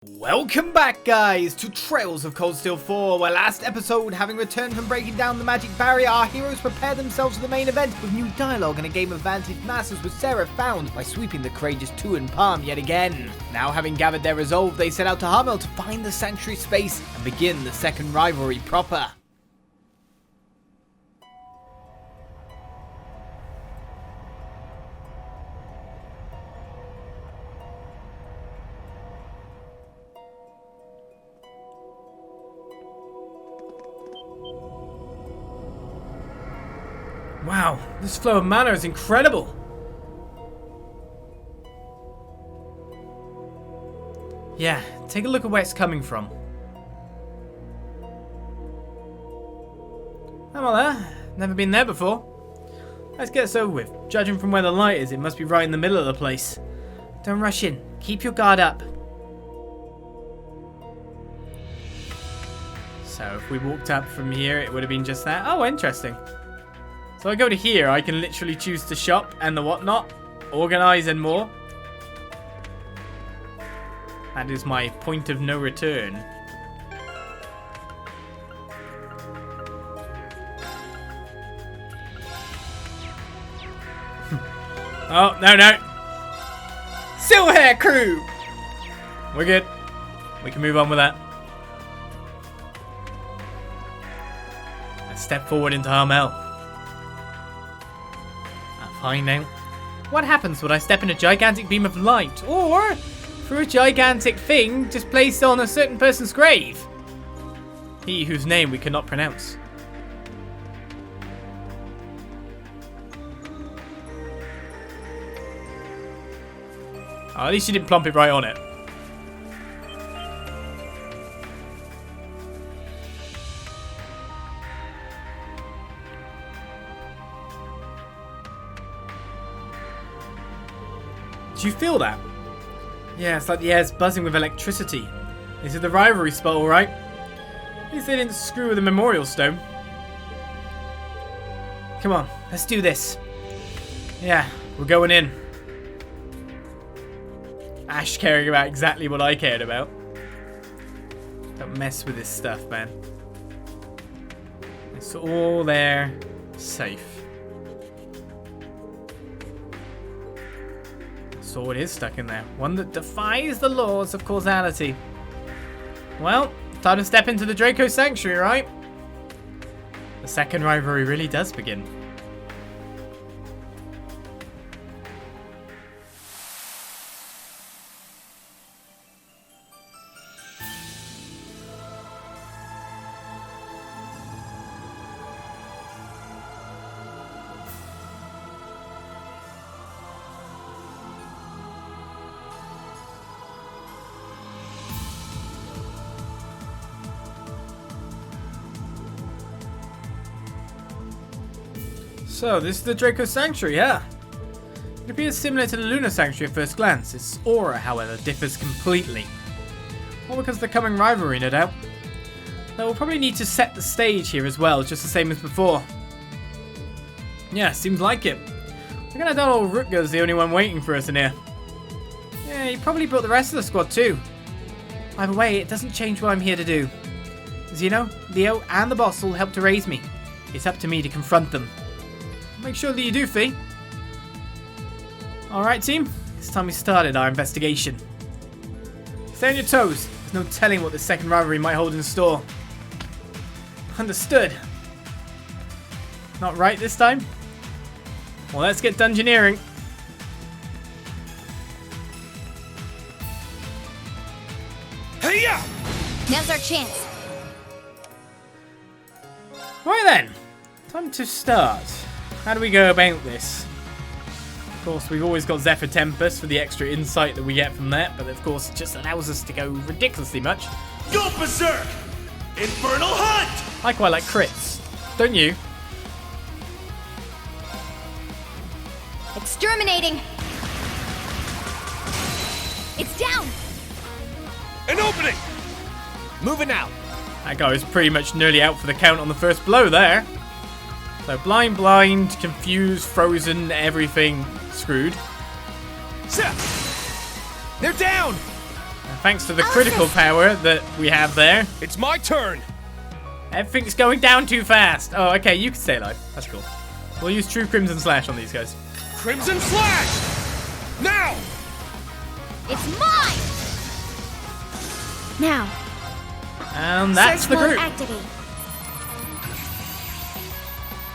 Welcome back, guys, to Trails of Cold Steel 4, where last episode, having returned from breaking down the magic barrier, our heroes prepare themselves for the main event with new dialogue and a game of Vantage Masters with Sarah found by sweeping the courageous two in palm yet again. Now, having gathered their resolve, they set out to Hamel to find the sanctuary space and begin the second rivalry proper. Wow, this flow of mana is incredible. Yeah, take a look at where it's coming from. Hamel there, never been there before. Let's get this over with. Judging from where the light is, it must be right in the middle of the place. Don't rush in, keep your guard up. So if we walked up from here, it would have been just that. Oh, interesting. So I go to here, I can literally choose to shop and the whatnot, organize and more. That is my point of no return. Oh, no. Silverhair crew! We're good. We can move on with that. Let's step forward into Hamel. Find out what happens when I step in a gigantic beam of light, or through a gigantic thing just placed on a certain person's grave. He whose name we cannot pronounce. Oh, at least you didn't plump it right on it. Do you feel that? Yeah, it's like the air's buzzing with electricity. This is the rivalry spot, alright? At least they didn't screw with the memorial stone. Come on, let's do this. Yeah, we're going in. Ash caring about exactly what I cared about. Don't mess with this stuff, man. It's all there, safe. Sword is stuck in there. One that defies the laws of causality. Well, time to step into the Draco Sanctuary, right? The second rivalry really does begin. So, this is the Draco Sanctuary, yeah. It appears similar to the Lunar Sanctuary at first glance. Its aura, however, differs completely. All because of the coming rivalry, no doubt. Though we'll probably need to set the stage here as well, just the same as before. Yeah, seems like it. We're gonna doubt old Rutger's the only one waiting for us in here. Yeah, he probably brought the rest of the squad too. Either way, it doesn't change what I'm here to do. Xeno, Leo, and the boss all helped to raise me. It's up to me to confront them. Make sure that you do, Fee. Alright, team. It's time we started our investigation. Stay on your toes. There's no telling what the second rivalry might hold in store. Understood. Not right this time? Well, let's get dungeoneering. Hey-ya! Now's our chance. Right then. Time to start. How do we go about this? Of course, we've always got Zephyr Tempest for the extra insight that we get from that, but of course it just allows us to go ridiculously much. Go berserk! Infernal Hunt! I quite like crits. Don't you? Exterminating! It's down! An opening! Moving out! That guy was pretty much nearly out for the count on the first blow there. So blind, confused, frozen, everything screwed. They're down! Thanks to the critical power that we have there. It's my turn. Everything's going down too fast. Oh, okay, you can stay alive. That's cool. We'll use True Crimson Slash on these guys. Crimson Slash! Now! It's mine! Now. And that's Search the mode group. activate.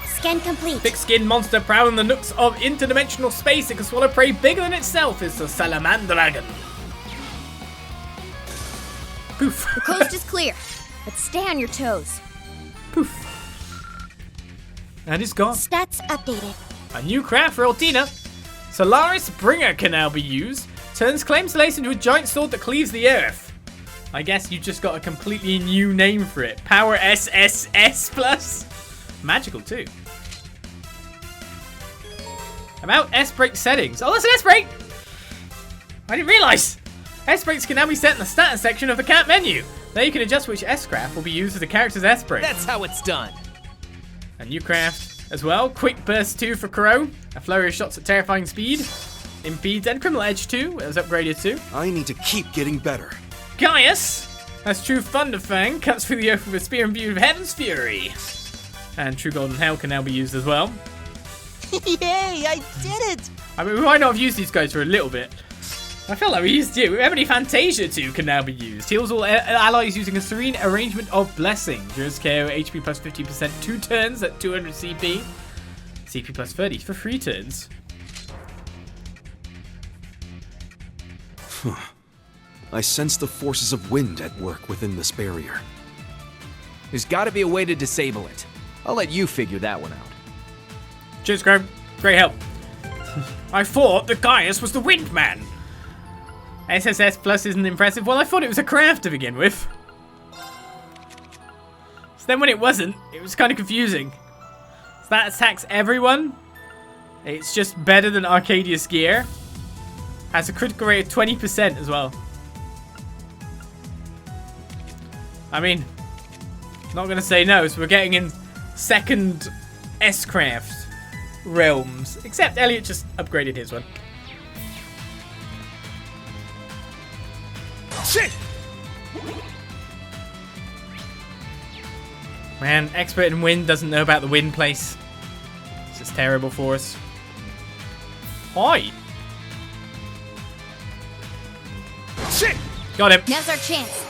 Scan complete. Thick-skinned monster prowling the nooks of interdimensional space. It can swallow prey bigger than itself. It's the Salamandragon. Poof. The coast is clear, but stay on your toes. Poof. And it's gone. Stats updated. A new craft for Altina. Solaris Bringer can now be used. Turns Claim Slace into a giant sword that cleaves the earth. I guess you just got a completely new name for it. Power SSS plus. Magical too. About S-Break settings. Oh, that's an S-Break! I didn't realise. S-Breaks can now be set in the status section of the cat menu. There you can adjust which S-Craft will be used as the character's S-Break. That's how it's done. A new craft as well. Quick Burst 2 for Crow. A flurry of shots at terrifying speed. Impedes and Criminal Edge 2. It was upgraded too. I need to keep getting better. Gaius has True Thunderfang. Cuts through the earth with a spear imbued with Heaven's Fury. And True Golden Hell can now be used as well. Yay, I did it! I mean, we might not have used these guys for a little bit. I feel like we used you. Ebony Fantasia 2 can now be used. Heals all allies using a serene arrangement of blessing. Deals KO HP plus 50% 2 turns at 200 CP. CP plus 30 for 3 turns. I sense the forces of wind at work within this barrier. There's gotta be a way to disable it. I'll let you figure that one out. Cheers, Graham. Great help. I thought that Gaius was the Wind Man. SSS plus isn't impressive. Well, I thought it was a craft to begin with. So then when it wasn't, it was kind of confusing. So that attacks everyone. It's just better than Arcadius gear. Has a critical rate of 20% as well. I mean, not going to say no. So we're getting in second S-craft realms. Except Elliot just upgraded his one. Shit! Man, expert in wind doesn't know about the wind place. This is terrible for us. Hi. Shit! Got him. Now's our chance.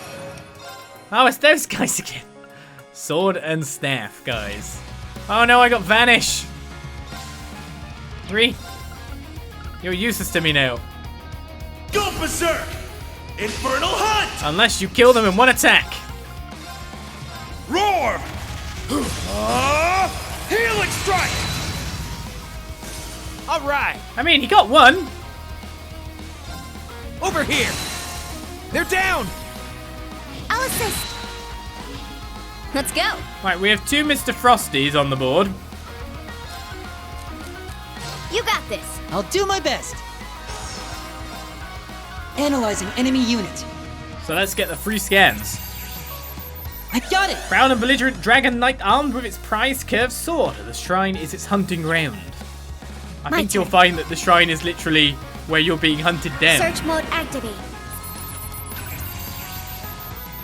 Oh, it's those guys again. Sword and staff, guys. Oh no, I got vanish. 3. You're useless to me now. Go berserk! Infernal Hunt! Unless you kill them in one attack. Roar! Healing strike! Alright, I mean, he got one. over here! They're down! I'll assist. Let's go. Right, we have 2 Mr. Frosties on the board. You got this. I'll do my best. Analyzing enemy unit. So let's get the 3 scans. I got it! Proud and belligerent dragon knight armed with its prized curved sword. The shrine is its hunting ground. I My think you'll turn. find that the shrine is literally where you're being hunted down. Search mode activate.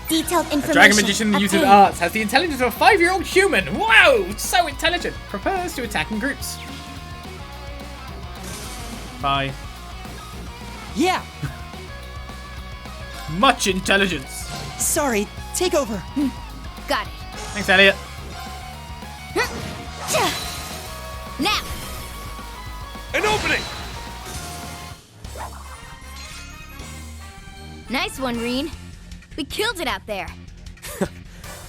Detailed information. A dragon magician uses obtained. arts, has the intelligence of a 5-year-old human. Wow, so intelligent. Prefers to attack in groups. Bye. Yeah! Much intelligence. Sorry, take over. Got it. Thanks, Elliot. Now. An opening! Nice one, Reen. We killed it out there.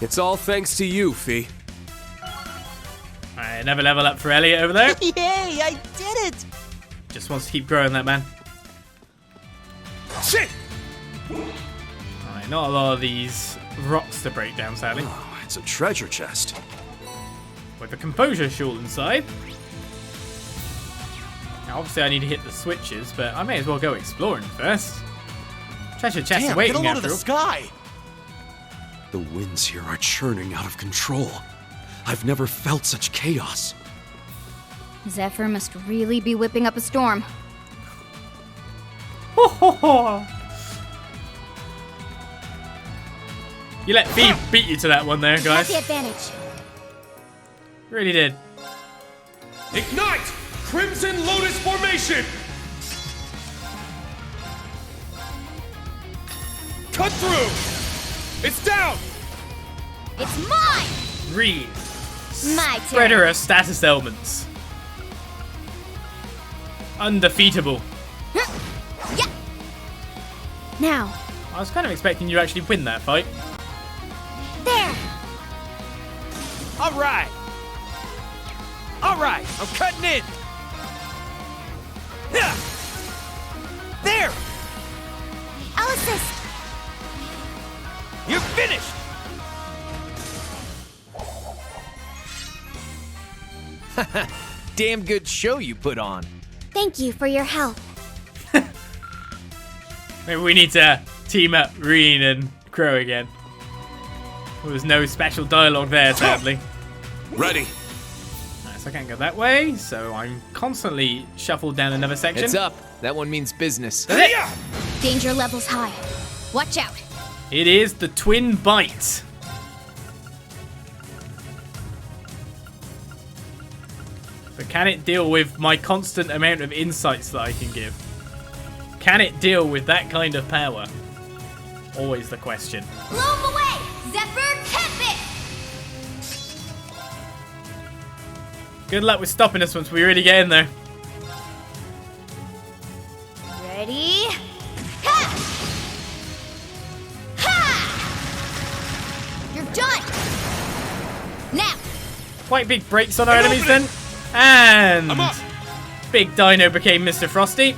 It's all thanks to you, Fee. Alright, another level up for Elliot over there. Yay, I did it! Just wants to keep growing, that man. Shit! Alright, not a lot of these rocks to break down, sadly. Oh, it's a treasure chest. With a composure shawl inside. Now, obviously I need to hit the switches, but I may as well go exploring first. Treasure chest Damn, waiting get a load after of the all. sky! The winds here are churning out of control. I've never felt such chaos. Zephyr must really be whipping up a storm. You let B beat you to that one there, Got guys. the advantage. Really did. Ignite! Crimson Lotus formation! Cut through! It's down! It's mine! Reed. My turn. Spreader of status elements. Undefeatable. Yeah. Now, I was kind of expecting you to actually win that fight. there. All right. All right, I'm cutting in. Yeah. There, I'll assist. you're finished. Damn good show you put on. Thank you for your help. Maybe we need to team up Reen and Crow again. There was no special dialogue there, sadly. Ready. Right, so I can't go that way, so I'm constantly shuffled down another section. It's up. That one means business. Hey-ya! Danger levels high. Watch out. It is the Twin Bite. But can it deal with my constant amount of insights that I can give? Can it deal with that kind of power? Always the question. Blow him away! Zephyr, temp it! Good luck with stopping us once we really get in there. Ready? Ha! Ha! You're done! Now! Quite big breaks on our An enemies opening. then. And I'm up. Big Dino became Mr. Frosty.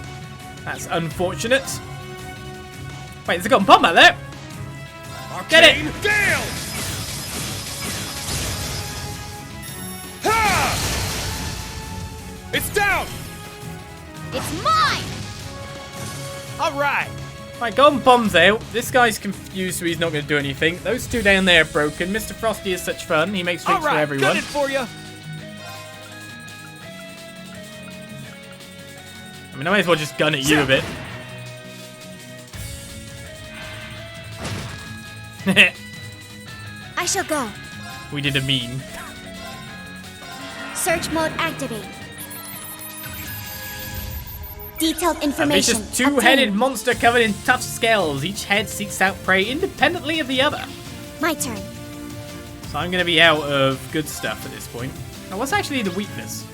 That's unfortunate. Wait, there's a golden bomb out there. Get it. Arcane Gale! Ha! It's down! It's mine! All right. Right, golden bomb's out. This guy's confused, so he's not going to do anything. Those two down there are broken. Mr. Frosty is such fun. He makes All drinks for right, everyone. got it for you. I mean, I might as well just gun at you a bit. I shall go. We did a meme. Search mode activate. Detailed A information. vicious two-headed obtained. monster covered in tough scales. Each head seeks out prey independently of the other. My turn. So I'm going to be out of good stuff at this point. Now, what's actually the weakness?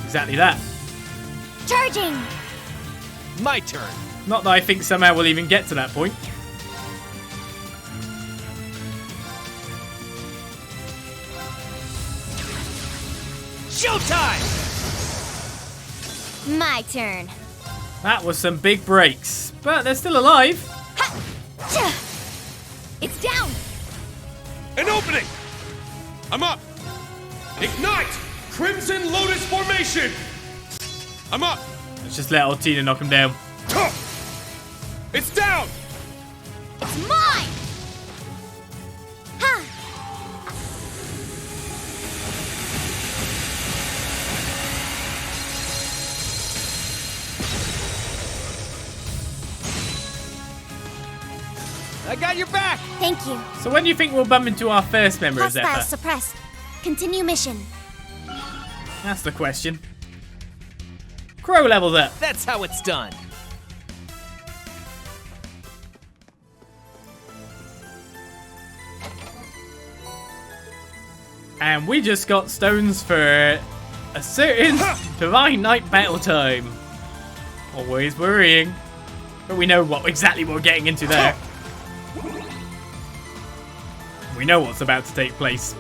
Exactly that. Charging! My turn. Not that I think somehow we'll even get to that point. Showtime. My turn. That was some big breaks. But they're still alive. Ha! Cha! It's down! An opening! I'm up! Ignite! Crimson Lotus formation! I'm up! Let's just let Altina knock him down. Tuh! It's down! It's mine! Ha! I got your back. Thank you. So when do you think we'll bump into our first member of Hostile Zephyr? suppressed. Continue mission. That's the question. Crow levels up. That's how it's done. And we just got stones for a certain Divine Knight battle time. Always worrying. But we know exactly what we're getting into there. We know what's about to take place.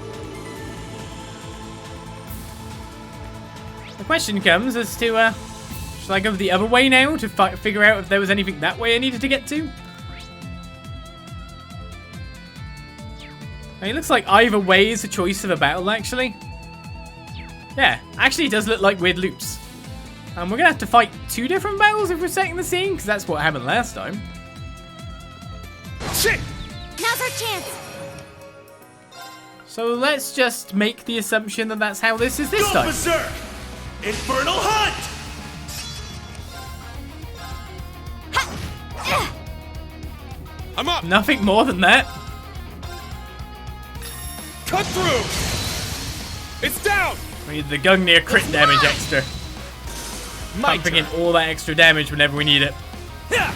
The question comes as to, should I go the other way now to figure out if there was anything that way I needed to get to? I mean, it looks like either way is a choice of a battle, actually. Yeah, actually it does look like weird loops. And we're going to have to fight two different battles if we're setting the scene, because that's what happened last time. Shit! Now's our chance. So let's just make the assumption that that's how this is this Go time. berserk! Infernal Hunt! Ha! I'm up! Nothing more than that. Cut through! It's down! We need the Gungnir crit damage extra. Pumping in all that extra damage whenever we need it. Yeah.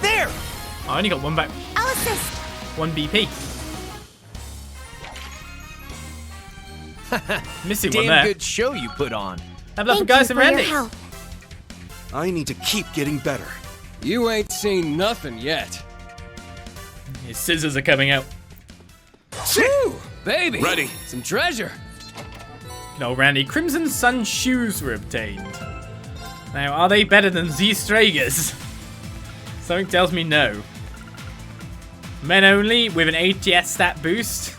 There! I only got one back. I'll assist. 1 BP. Missing one Damn there. good show you put on. Level up for Thank you guys and for your Randy. help. I need to keep getting better. You ain't seen nothing yet. His scissors are coming out. Whew, baby. Ready. Some treasure. No, Randy. Crimson Sun shoes were obtained. Now, are they better than Z Stragers? Something tells me no. Men only with an ATS stat boost.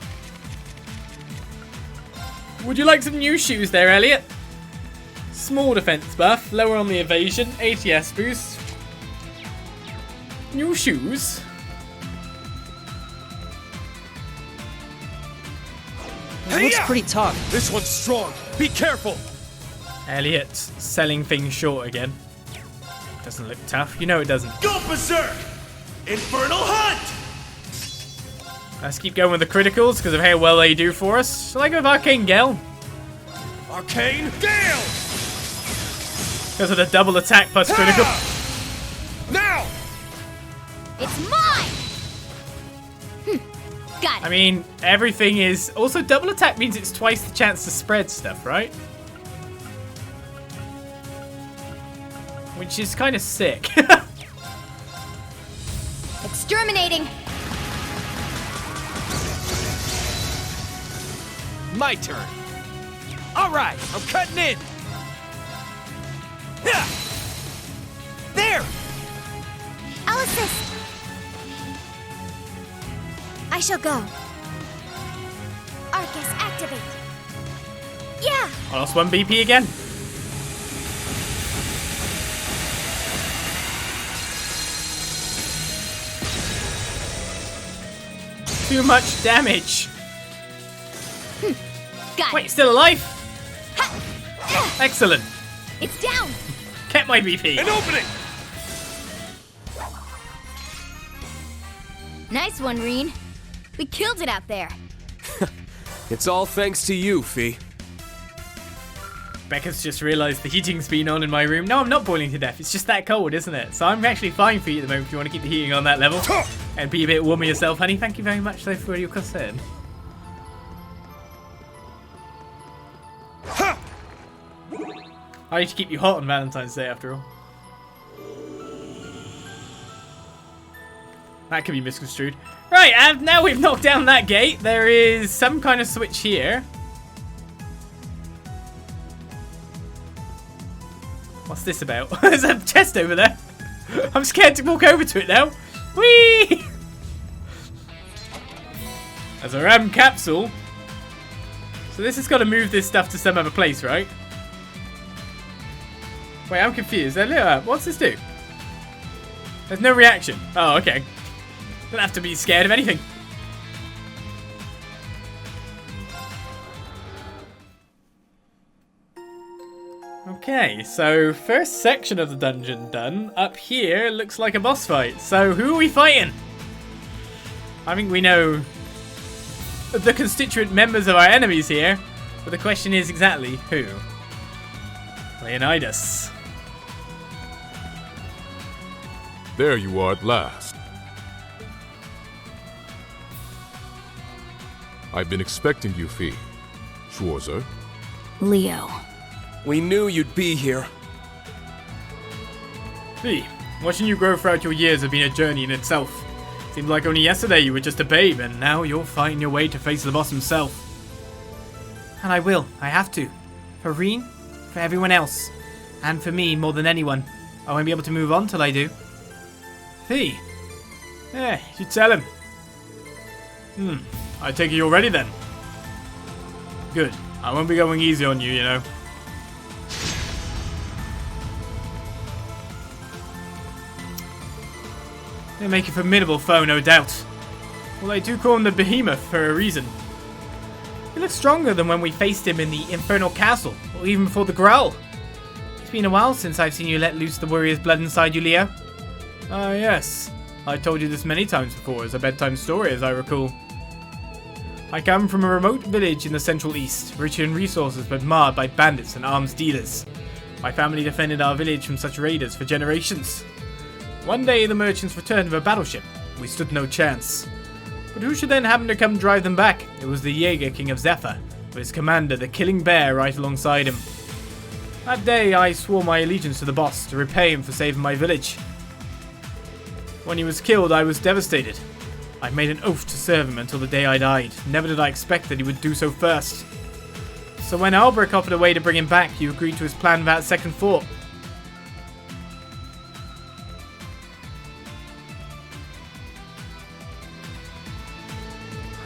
Would you like some new shoes there, Elliot? Small defense buff, lower on the evasion, ATS boost. New shoes? It looks pretty tough. This one's strong. Be careful. Elliot selling things short again. Doesn't look tough. You know it doesn't. Go berserk! Infernal Hunt! Let's keep going with the criticals because of how well they do for us. Shall I go with Arcane Gale? Arcane Gale! Because of the double attack plus critical. Now! It's mine! Got it. I mean, everything is... Also, double attack means it's twice the chance to spread stuff, right? Which is kind of sick. Exterminating. My turn. All right, I'm cutting in. Yeah. There. I'll assist. I shall go. Arcus, activate. Yeah. I lost 1 BP again. Too much damage. Got Wait, it. still alive? Excellent. It's down. Kept my BP. An opening! Nice one, Reen. We killed it out there. It's all thanks to you, Fee. Becca's just realised the heating's been on in my room. No, I'm not boiling to death. It's just that cold, isn't it? So I'm actually fine for you at the moment if you want to keep the heating on that level. And be a bit warmer yourself, honey. Thank you very much, though, for your concern. I need to keep you hot on Valentine's Day, after all. That could be misconstrued. Right, and now we've knocked down that gate. There is some kind of switch here. What's this about? There's a chest over there. I'm scared to walk over to it now. Whee! There's a RAM capsule. So this has got to move this stuff to some other place, right? Wait, I'm confused. What's this do? There's no reaction. Oh, okay. Don't have to be scared of anything. Okay, so first section of the dungeon done. Up here looks like a boss fight. So who are we fighting? I think we know the constituent members of our enemies here, but the question is exactly who? Leonidas. There you are at last. I've been expecting you, Fee. Schwarzer. Leo. We knew you'd be here. Fee, watching you grow throughout your years has been a journey in itself. Seemed like only yesterday you were just a babe, and now you're fighting your way to face the boss himself. And I will. I have to. For Reen, for everyone else, and for me more than anyone. I won't be able to move on till I do. Fee. Yeah, you tell him. I take it you're ready then. Good. I won't be going easy on you, you know. They make a formidable foe, no doubt. Well, they do call him the Behemoth for a reason. He looks stronger than when we faced him in the Infernal Castle, or even before the Growl. It's been a while since I've seen you let loose the warrior's blood inside you, Leo. Ah, yes. I told you this many times before as a bedtime story, as I recall. I come from a remote village in the Central East, rich in resources but marred by bandits and arms dealers. My family defended our village from such raiders for generations. One day the merchants returned with a battleship. We stood no chance. But who should then happen to come drive them back? It was the Jaeger King of Zephyr, with his commander, the Killing Bear, right alongside him. That day I swore my allegiance to the boss to repay him for saving my village. When he was killed, I was devastated. I made an oath to serve him until the day I died. Never did I expect that he would do so first. So when Albrecht offered a way to bring him back, you agreed to his plan without second thought.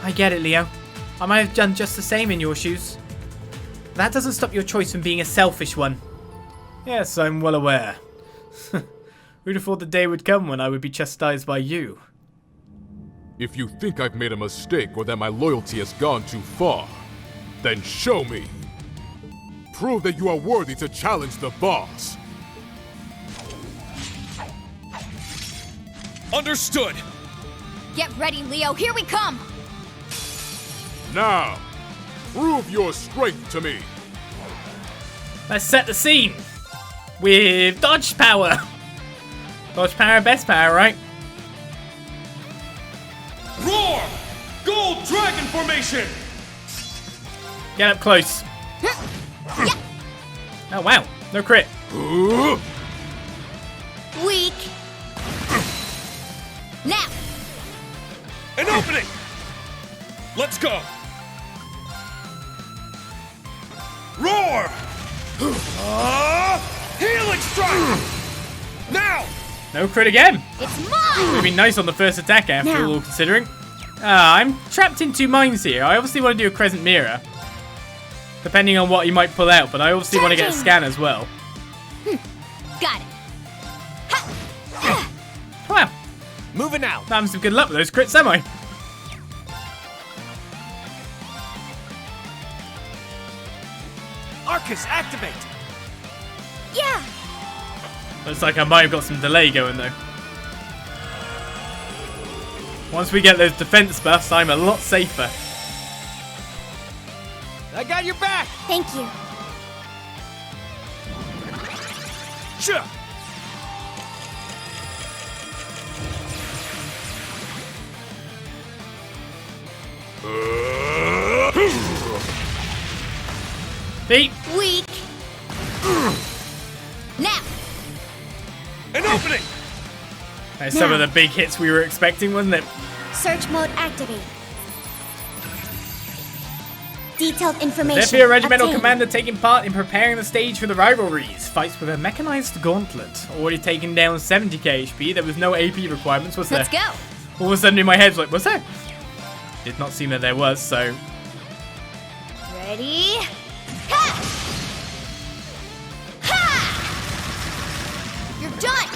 I get it, Leo. I might have done just the same in your shoes. That doesn't stop your choice from being a selfish one. Yes, I'm well aware. Who'd have thought the day would come when I would be chastised by you? If you think I've made a mistake or that my loyalty has gone too far, then show me. Prove that you are worthy to challenge the boss. Understood! Get ready, Leo. Here we come! Now, prove your strength to me. Let's set the scene with dodge power. Dodge power, best power, right? Roar! Gold Dragon Formation! Get up close. Oh wow, no crit. Weak. Now. An opening! Let's go! Roar! Healing strike! Now! No crit again. It's mine! Would be nice on the first attack after all considering. I'm trapped in two minds here. I obviously want to do a Crescent Mirror. Depending on what he might pull out, but I obviously want to get a scan as well. Got it. Wow. Moving out. I'm having some good luck with those crits, am I? Arcus, activate. Yeah! Looks like I might have got some delay going though. Once we get those defense buffs, I'm a lot safer. I got your back. Thank you. Sure. Beat. Weak. Now. An opening! That's some of the big hits we were expecting, wasn't it? Search mode activate. Detailed information. Zephyr Regimental obtained. Commander taking part in preparing the stage for the rivalries. Fights with a mechanized gauntlet. Already taken down 70k HP. There was no AP requirements, was there? Let's go. All of a sudden in my head, was like, was there? Did not seem that there was, so. Ready? Ha! Ha! You're done.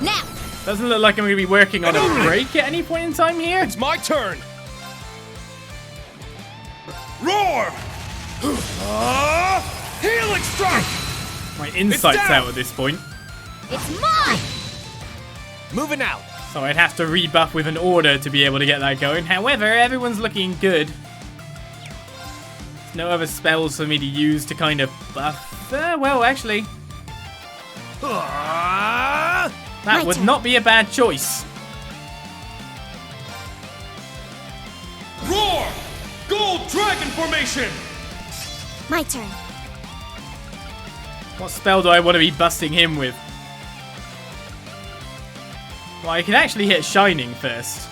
Now. Doesn't look like I'm going to be working on a break at any point in time here. It's my turn! Roar! Healing strike! My insight's down. out at this point. It's mine. Moving out. So I'd have to rebuff with an order to be able to get that going. However, everyone's looking good. No other spells for me to use to kind of buff. Well, actually, that My would turn. not be a bad choice. Roar! Gold Dragon Formation! My turn. What spell do I want to be busting him with? Well, I can actually hit Shining first.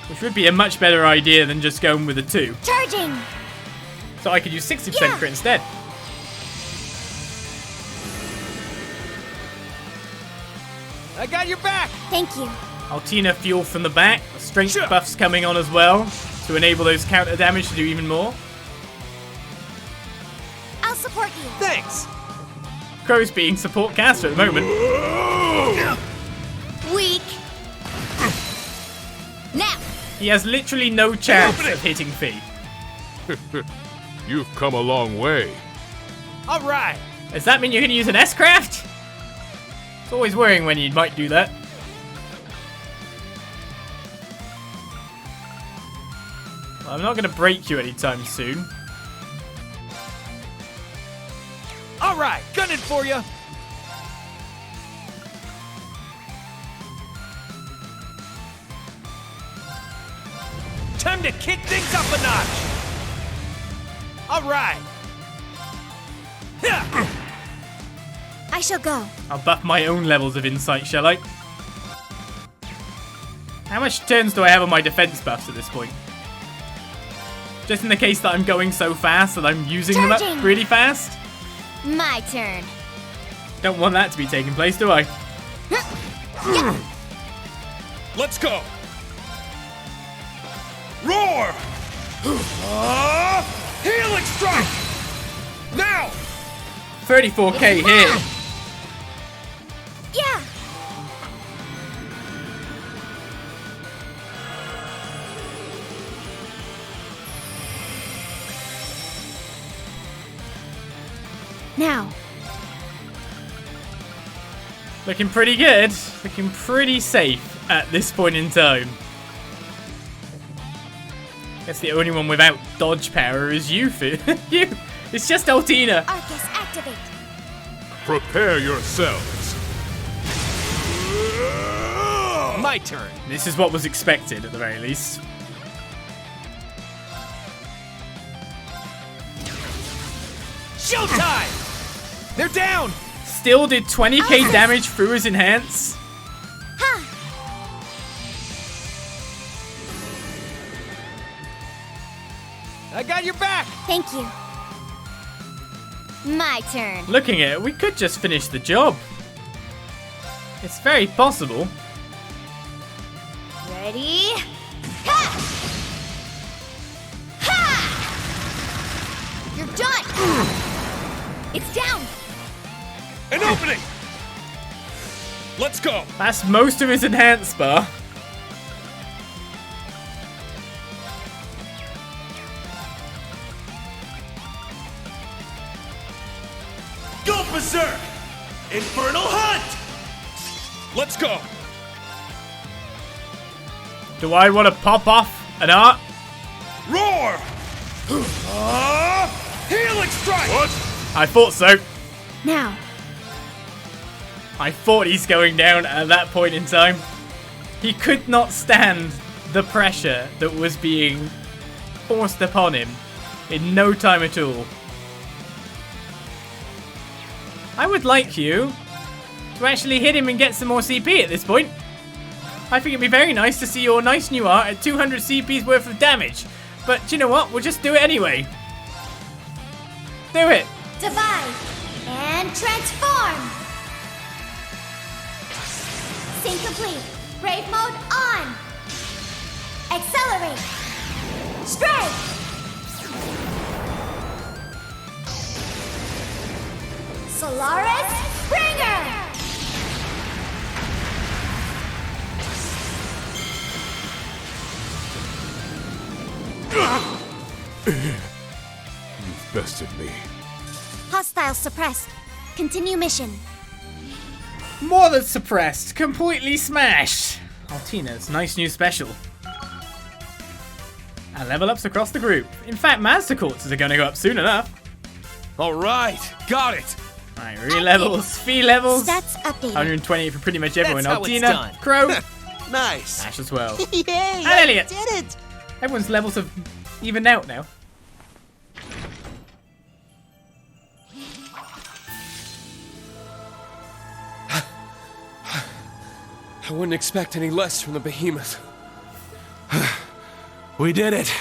Which would be a much better idea than just going with a 2. Charging. So I could use 60% Yeah. crit instead. I got your back. Thank you. Altina fuel from the back. The strength Sure. buff's coming on as well to enable those counter damage to do even more. I'll support you. Thanks. Crow's being support caster at the moment. Weak. Now. He has literally no chance of hitting Fee. You've come a long way. All right. Does that mean you're going to use an S-Craft? It's always worrying when you might do that. I'm not going to break you anytime soon. All right, gunning for you. Time to kick things up a notch. All right. I shall go. I'll buff my own levels of insight, shall I? How much turns do I have on my defense buffs at this point? Just in the case that I'm going so fast that I'm using them Charging. up really fast? My turn. Don't want that to be taking place, do I? Let's go! Roar! Helix strike! Now! 34k here. Yeah. Now. Looking pretty good. Looking pretty safe at this point in time. Guess the only one without dodge power is you, you. It's just Altina. Arcus activate. Prepare yourselves. My turn. This is what was expected at the very least. Showtime! They're down! Still did 20k damage through his enhance. Ha! I got your back! Thank you. My turn. Looking at it, we could just finish the job. It's very possible. Ready? Ha! Ha! You're done. It's down. An opening! Let's go! That's most of his enhance bar. Go berserk! Infernal hunt! Let's go! Do I want to pop off an art? Roar! Helix strike! What? I thought so. Now. I thought he's going down at that point in time. He could not stand the pressure that was being forced upon him in no time at all. I would like you to actually hit him and get some more CP at this point. I think it'd be very nice to see your nice new art at 200 CP's worth of damage. But you know what? We'll just do it anyway. Do it. Divide. And transform. Sync complete. Brave mode on. Accelerate. Strike. Solaris Springer. You've bested me. Hostiles suppressed. Continue mission. More than suppressed. Completely smashed. Altina's nice new special. And level ups across the group. In fact, Master Quarters are going to go up soon enough. Alright, got it! Right, re-levels, fee levels. Stats updated. 128 for pretty much everyone. That's how it's Altina, done. Crow, Nice! Ash as well. Yay! And Elliot. I did it! Everyone's levels have evened out now. I wouldn't expect any less from the Behemoth. We did it!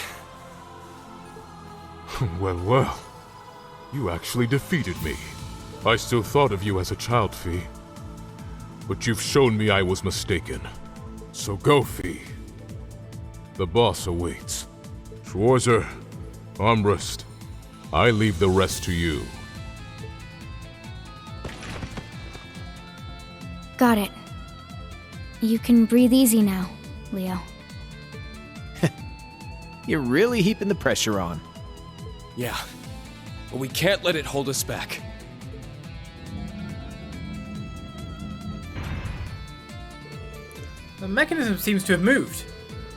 Well, well. You actually defeated me. I still thought of you as a child, Fee. But you've shown me I was mistaken. So go, Fee. The boss awaits. Schwarzer, Armbrust, I leave the rest to you. Got it. You can breathe easy now, Leo. You're really heaping the pressure on. Yeah, but we can't let it hold us back. The mechanism seems to have moved.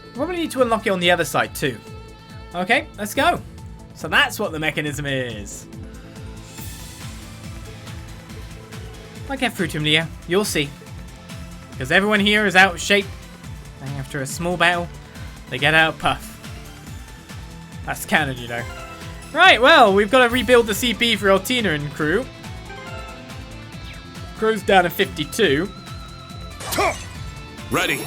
We'll probably need to unlock it on the other side too. Okay, let's go. So that's what the mechanism is. I'll get through to him, Leo. You'll see. Because everyone here is out of shape. And after a small battle, they get out of puff. That's canon, you know. Right, well, we've got to rebuild the CP for Altina and crew. Crew's down to 52. Ready.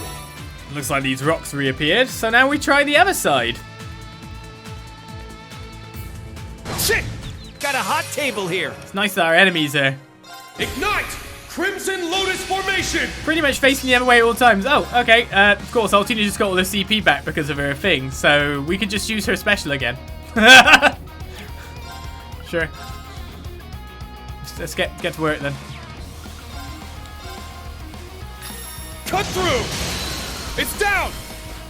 Looks like these rocks reappeared. So now we try the other side. Shit! Got a hot table here. It's nice that our enemies are Ignite! Crimson Lotus Formation! pretty much facing the other way at all times. Oh, okay. Of course, Altina just got all the CP back because of her thing. So we could just use her special again. Sure. Let's get to work then. Cut through! It's down!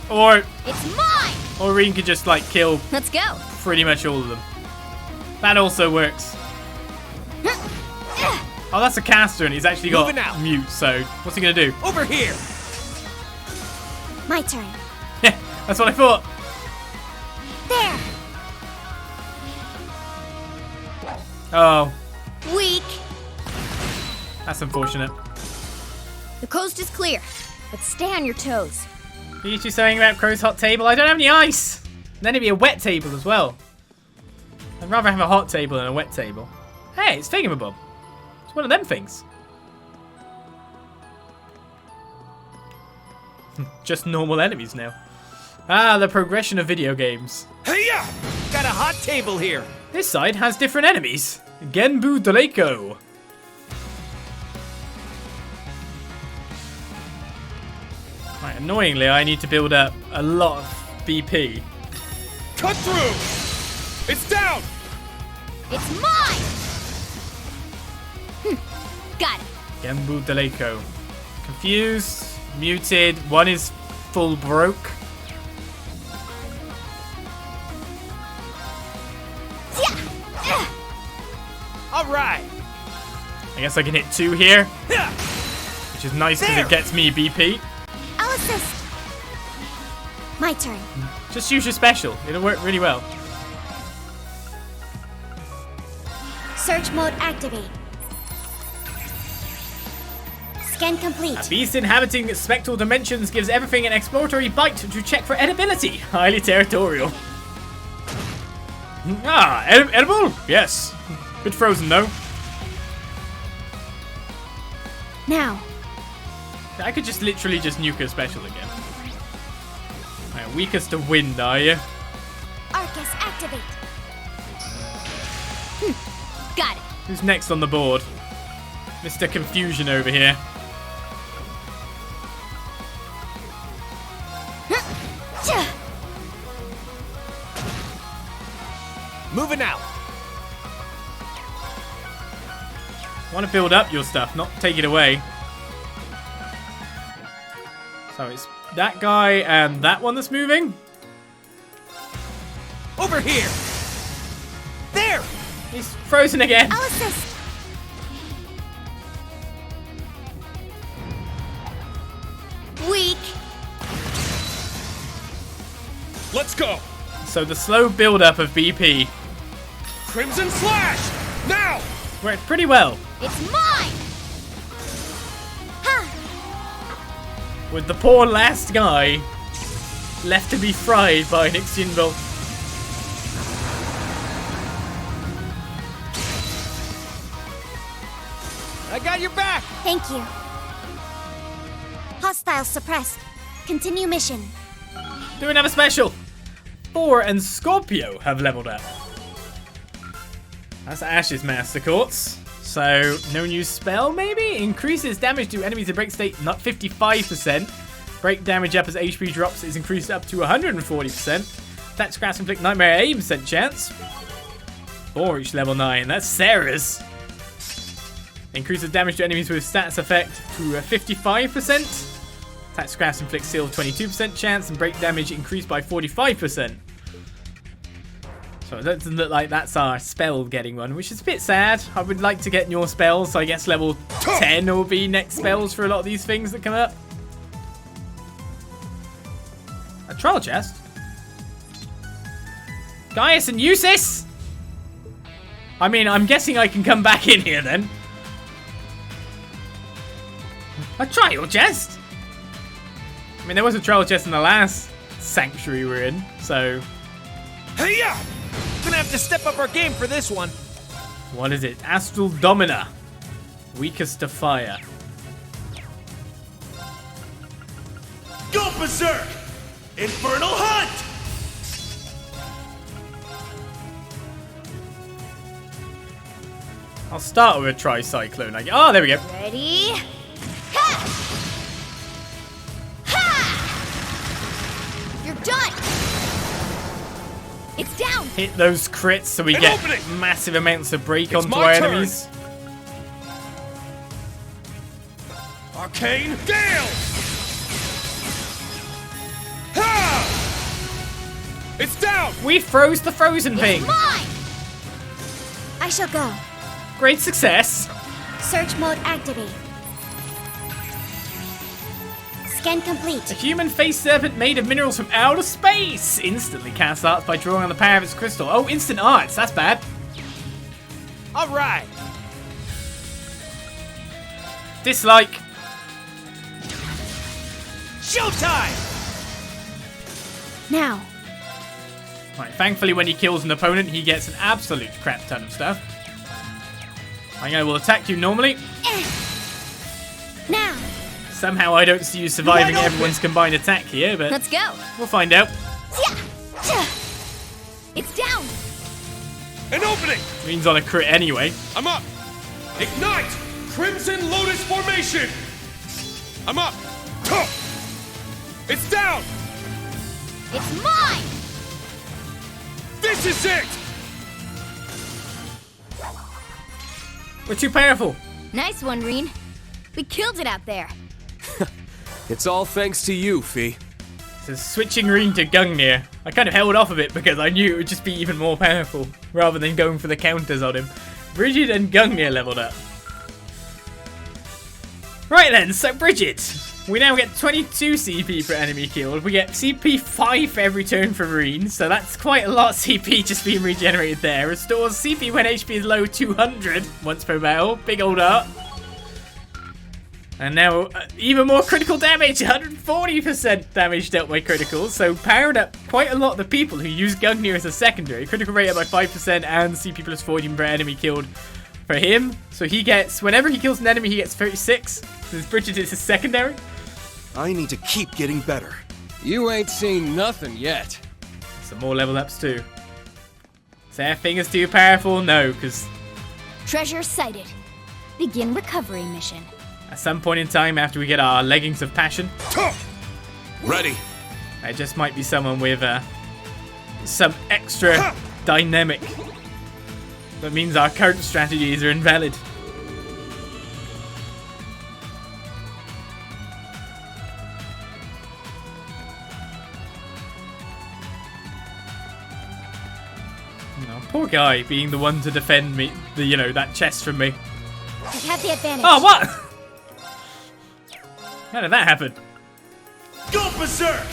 Or It's mine! Rean could just like kill Let's go. pretty much all of them. That also works. Oh, that's a caster and he's actually got Moving out. mute, so what's he gonna do? Over here. My turn. Yeah, that's what I thought. There. Oh, Weak. that's unfortunate. The coast is clear, but stay on your toes. Are you two saying about Crow's hot table? I don't have any ice. Then it'd be a wet table as well. I'd rather have a hot table than a wet table. Hey, it's Thingamabob. It's one of them things. Just normal enemies now. Ah, the progression of video games. Hey-ya! Got a hot table here. This side has different enemies. Genbu Draco. Right, annoyingly, I need to build up a lot of BP. Cut through! It's down! It's mine! Got it. Genbu Draco. Confused, muted, one is full broke. All right. I guess I can hit 2 here, which is nice because There. it gets me BP. I'll assist. My turn. Just use your special. It'll work really well. Search mode activate. Scan complete. A beast inhabiting spectral dimensions gives everything an exploratory bite to check for edibility. Highly territorial. Ah, edible? Yes. Bit frozen though. Now. I could just literally just nuke her special again. Right, weakest to wind, are you? Arcus activate. Got it. Who's next on the board? Mr. Confusion over here. Moving out. Want to build up your stuff, not take it away. So it's that guy and that one that's moving. Over here. There. He's frozen again. I'll assist. Weak. Let's go! So the slow build-up of BP Crimson Slash! Now! worked pretty well. It's mine. Ha. With the poor last guy left to be fried by an Ixion bolt. I got your back. Thank you. Hostiles suppressed. Continue mission. Do another special. Thor and Scorpio have leveled up. That's Ash's Master Quartz. So, no new spell maybe? Increases damage to enemies at break state, not 55%. Break damage up as HP drops is increased up to 140%. Attack, scratch, inflict nightmare 80% chance. Or reach level 9. That's Sarah's. Increases damage to enemies with stats effect to 55%. Attack, scratch, inflict seal 22% chance, and break damage increased by 45%. So it doesn't look like that's our spell getting one, which is a bit sad. I would like to get more spells, so I guess level 10 will be next spells for a lot of these things that come up. A trial chest? Gaius and Eusis? I mean, I'm guessing I can come back in here then. A trial chest? I mean, there was a trial chest in the last sanctuary we're in, so... Hey-ya! Gonna have to step up our game for this one. What is it? Astral Domina. Weakest to fire. Go berserk! Infernal Hunt! I'll start with a Tricyclone. Oh, there we go. Ready? Ha! Ha! You're done! It's down! Hit those crits so we An get opening! massive amounts of break It's onto my our turn. enemies. Arcane Gale! Ha! It's down! We froze the frozen thing. Mine! I shall go. Great success. Search mode activate. Scan complete. A human face serpent made of minerals from outer space. Instantly casts arts by drawing on the power of its crystal. Oh, instant arts. That's bad. All right. Dislike. Showtime! Now. Right, thankfully when he kills an opponent, he gets an absolute crap ton of stuff. I will attack you normally. Now. Somehow I don't see you surviving Wide open. everyone's combined attack here, but Let's go. we'll find out. It's down. An opening! Means on a crit anyway. I'm up! Ignite! Crimson Lotus Formation! I'm up! Tuh! It's down! It's mine. This is it! We're too powerful. Nice one, Reen. We killed it out there. It's all thanks to you, Fee. So switching Reen to Gungnir, I kind of held off a bit because I knew it would just be even more powerful rather than going for the counters on him. Bridget and Gungnir leveled up. Right then, so Bridget. We now get 22 CP per enemy killed. We get CP 5 every turn for Reen, so that's quite a lot of CP just being regenerated there. Restores CP when HP is low 200 once per battle. Big old art. And now even more critical damage, 140% damage dealt by criticals, so powered up quite a lot of the people who use Gungnir as a secondary. Critical rate up by 5% and CP plus 14 per enemy killed for him. So he gets, whenever he kills an enemy, he gets 36. Since Bridget is his secondary. I need to keep getting better. You ain't seen nothing yet. Some more level ups too. Is that thing is too powerful? No, because Treasure sighted. Begin recovery mission. at some point in time after we get our leggings of passion, Tuh! Ready. there just might be someone with some extra dynamic. That means our current strategies are invalid. No, poor guy being the one to defend me, that chest from me. We have the advantage. Oh, what? How did that happen? Go berserk!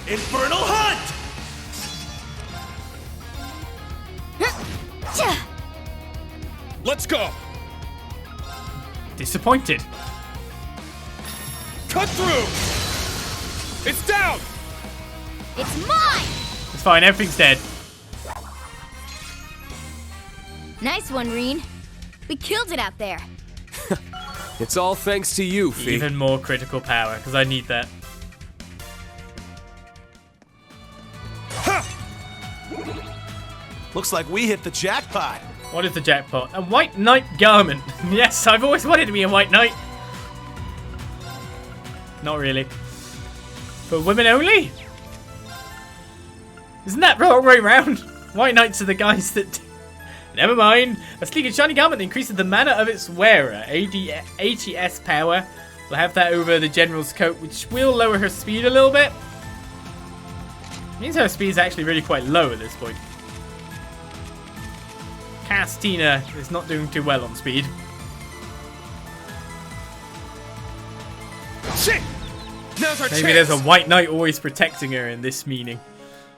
Infernal Hunt! Let's go! Disappointed. Cut through! It's down! It's mine. It's fine, everything's dead. Nice one, Reen. We killed it out there. It's all thanks to you, Fee. Even more critical power, because I need that. Looks like we hit the jackpot. What is the jackpot? A white knight garment. Yes, I've always wanted to be a white knight. Not really. For women only? Isn't that the wrong way round? White knights are the guys that... Never mind. A sleek and shiny garment that increases the mana of its wearer. 80 S power. We'll have that over the general's coat, which will lower her speed a little bit. Means her speed is actually really quite low at this point. Castina is not doing too well on speed. Shit! Now's our chance! Maybe there's a white knight always protecting her in this meaning.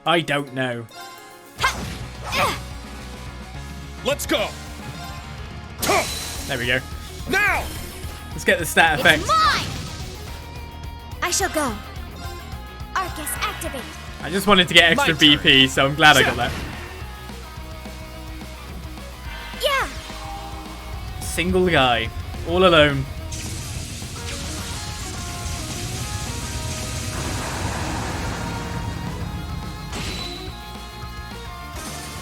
I don't know. Let's go. There we go. Now. Let's get the stat effect. It's mine! I shall go. Arcus, activate. I just wanted to get extra My turn. BP, so I'm glad I got that. Yeah! Single guy. All alone.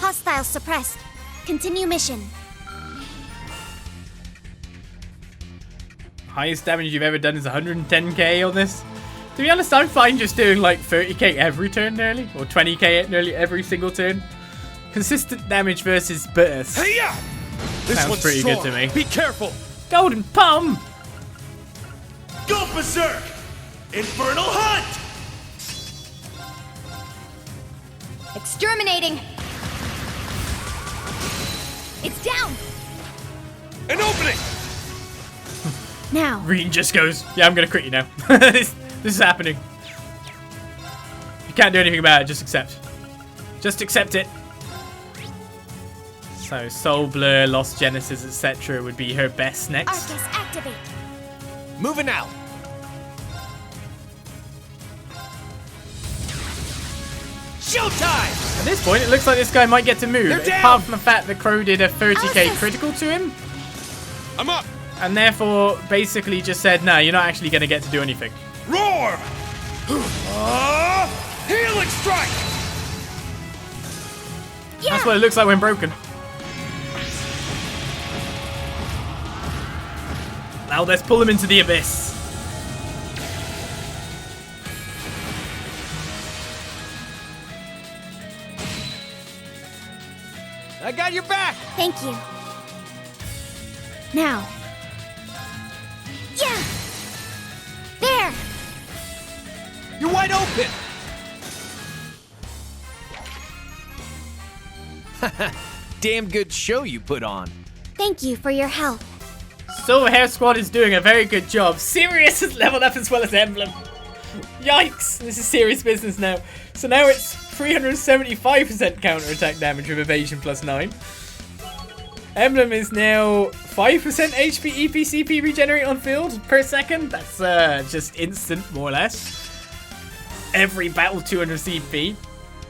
Hostiles suppressed. Continue mission. Highest damage you've ever done is 110k on this. To be honest, I'm fine just doing like 30k every turn nearly, or 20k nearly every single turn. Consistent damage versus burst. Hey-ya! This Sounds one's pretty strong. good to me. Be careful. Golden Palm! Go berserk! Infernal Hunt! Exterminating. It's down. An opening! Now. Reen just goes, yeah, I'm gonna crit you now. this is happening. You can't do anything about it, just accept. Just accept it. So Soul Blur, Lost Genesis, etc. would be her best next. Arcus, activate. Moving out. Showtime! At this point, it looks like this guy might get to move, They're down. apart from the fact that Crow did a 30k Arcus. critical to him, I'm up. and therefore basically just said, no, you're not actually going to get to do anything. Roar! Healing strike! Yeah! That's what it looks like when broken. Now let's pull him into the abyss. I got your back! Thank you. Now. Yeah! There! You're wide open! Damn good show you put on. Thank you for your help. Silver Hair Squad is doing a very good job. Sirius has leveled up as well as Emblem. Yikes! This is serious business now. So now it's 375% counterattack damage with evasion plus 9. Emblem is now 5% HP EPCP regenerate on field per second. That's just instant, more or less. Every battle 200 CP.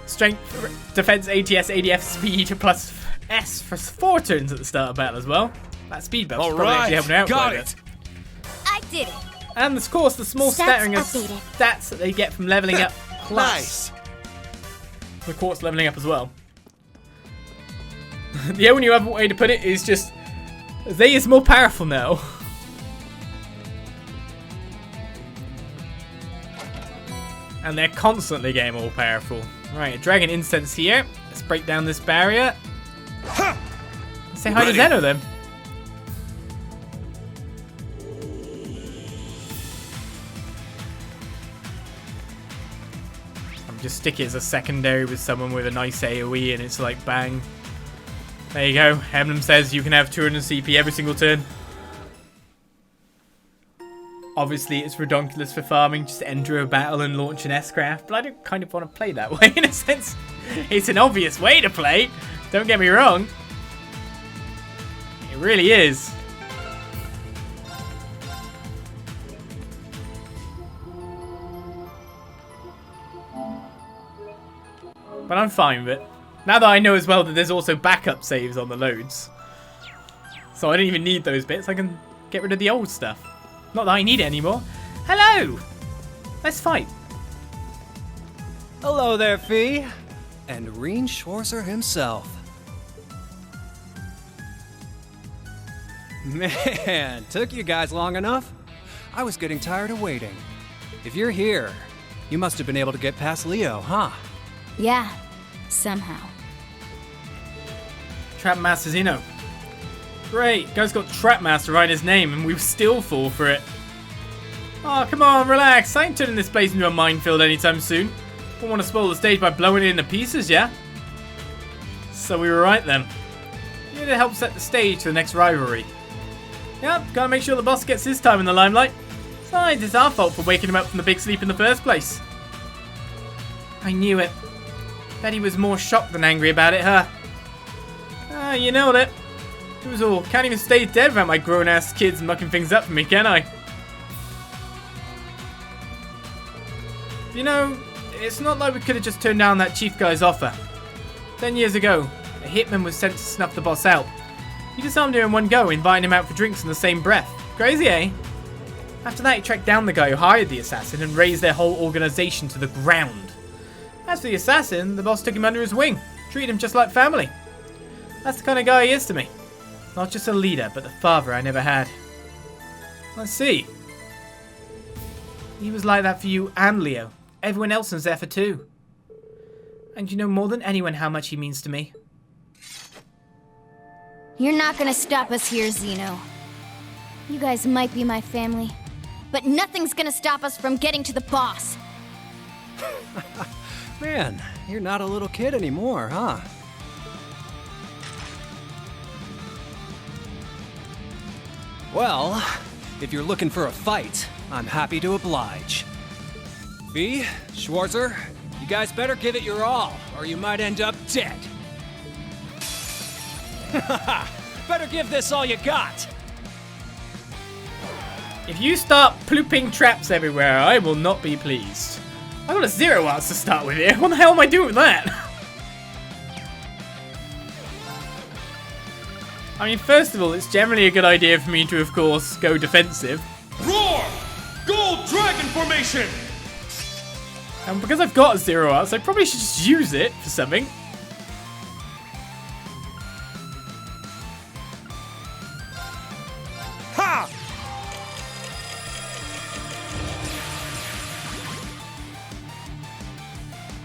Strength, defense, ATS, ADF, speed plus S for 4 turns at the start of battle as well. That speed buff's All probably actually right, helping out got quite a it. bit. I did it. And of course, the small Stats staggering of updated. stats that they get from leveling up class. Nice. The quartz leveling up as well. The only other way to put it is just they is more powerful now. And they're constantly getting more powerful. Right, a dragon instance here. Let's break down this barrier. Say hi to Ready. Xeno then. Just stick it as a secondary with someone with a nice AoE and it's like bang. There you go. Emblem says you can have 200 CP every single turn. Obviously it's redonkulous for farming, just enter a battle and launch an S-craft, but I don't kind of want to play that way in a sense. It's an obvious way to play, don't get me wrong. It really is. But I'm fine with it. Now that I know as well that there's also backup saves on the loads. So I don't even need those bits. I can get rid of the old stuff. Not that I need it anymore. Hello! Let's fight. Hello there, Fee. And Reen Schwarzer himself. Man, took you guys long enough? I was getting tired of waiting. If you're here, you must have been able to get past Leo, huh? Yeah, somehow. Trapmaster Xeno. Great, guy's got Trapmaster right in his name and we still fall for it. Oh, come on, relax. I ain't turning this place into a minefield anytime soon. Don't want to spoil the stage by blowing it into pieces, yeah? So we were right then. Here to help set the stage for the next rivalry. Yep, gotta make sure the boss gets his time in the limelight. Besides, it's our fault for waking him up from the big sleep in the first place. I knew it. Bet he was more shocked than angry about it, huh? Ah, you nailed it. It was all. Can't even stay dead without my grown-ass kids mucking things up for me, can I? You know, it's not like we could have just turned down that chief guy's offer. 10 years ago, a hitman was sent to snuff the boss out. He disarmed him in one go, inviting him out for drinks in the same breath. Crazy, eh? After that, he tracked down the guy who hired the assassin and razed their whole organization to the ground. As for the assassin, the boss took him under his wing, treated him just like family. That's the kind of guy he is to me. Not just a leader, but the father I never had. I see. He was like that for you and Leo. Everyone else in Zephyr too. And you know more than anyone how much he means to me. You're not gonna stop us here, Xeno. You guys might be my family, but nothing's gonna stop us from getting to the boss. Man, you're not a little kid anymore, huh? Well, if you're looking for a fight, I'm happy to oblige. V, Schwarzer, you guys better give it your all, or you might end up dead. Better give this all you got. If you start plooping traps everywhere, I will not be pleased. I got a 0 arts to start with here. What the hell am I doing with that? I mean, first of all, it's generally a good idea for me to, of course, go defensive. Roar! Gold Dragon Formation! And because I've got a 0 arts, I probably should just use it for something. Ha!